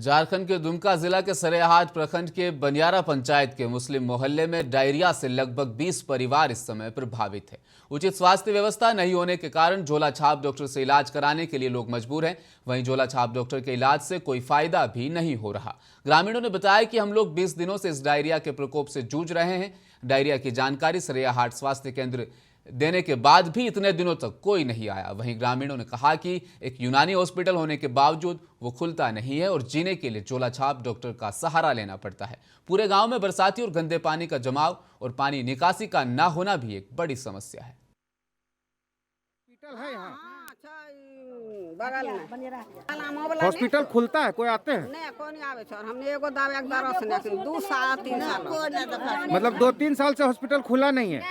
झारखंड के दुमका जिला के सरेहाट प्रखंड के बनियारा पंचायत के मुस्लिम मोहल्ले में डायरिया से लगभग 20 परिवार इस समय प्रभावित है। उचित स्वास्थ्य व्यवस्था नहीं होने के कारण झोला छाप डॉक्टर से इलाज कराने के लिए लोग मजबूर हैं। वहीं झोला छाप डॉक्टर के इलाज से कोई फायदा भी नहीं हो रहा। ग्रामीणों ने बताया कि हम लोग 20 दिनों से इस डायरिया के प्रकोप से जूझ रहे हैं। डायरिया की जानकारी सरेहाट स्वास्थ्य केंद्र देने के बाद भी इतने दिनों तक कोई नहीं आया। वहीं ग्रामीणों ने कहा कि एक यूनानी हॉस्पिटल होने के बावजूद वो खुलता नहीं है और जीने के लिए झोला छाप डॉक्टर का सहारा लेना पड़ता है। पूरे गांव में बरसाती और गंदे पानी का जमाव और पानी निकासी का ना होना भी एक बड़ी समस्या है। हॉस्पिटल खुलता है, कोई आते हैं? नहीं, कोई नहीं आवे सर। हमने एगो दवा एक दरस ने 2 साल 3 साल मतलब 2-3 साल से हॉस्पिटल खुला नहीं है।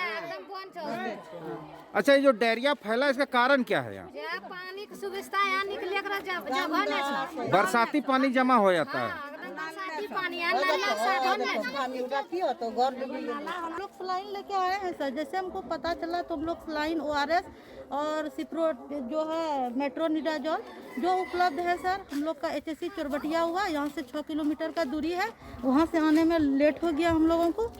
अच्छा, ये जो डायरिया फैला इसका कारण क्या है? यहाँ पानी की सुविधा यहाँ निकले बरसाती पानी जमा हो जाता है। हम लोग सलाइन लेके आए हैं सर। जैसे हमको पता चला तो हम लोग सलाइन ORS और सिप्रो जो है मेट्रोनिडाजोल जो उपलब्ध है सर। हम लोग का HSC चोरबटिया हुआ, यहाँ से 6 किलोमीटर का दूरी है। वहाँ से आने में लेट हो गया हम लोगों को।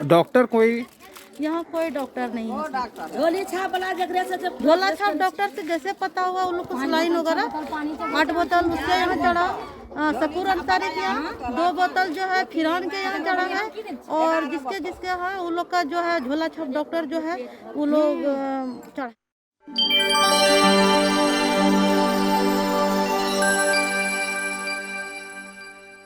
डॉक्टर कोई यहाँ कोई डॉक्टर नहीं है। झोली छाप वाला जगह से झोला छाप डॉक्टर से जैसे पता हुआ उन लोग को सलाइन वगैरह 8 बोतल उससे यहाँ चढ़ा। सकूर अंसारी के यहाँ 2 बोतल जो है फिरान के यहाँ चढ़ा है। और जिसके है उन लोग का जो है झोला छाप डॉक्टर जो है वो लोग चढ़ा।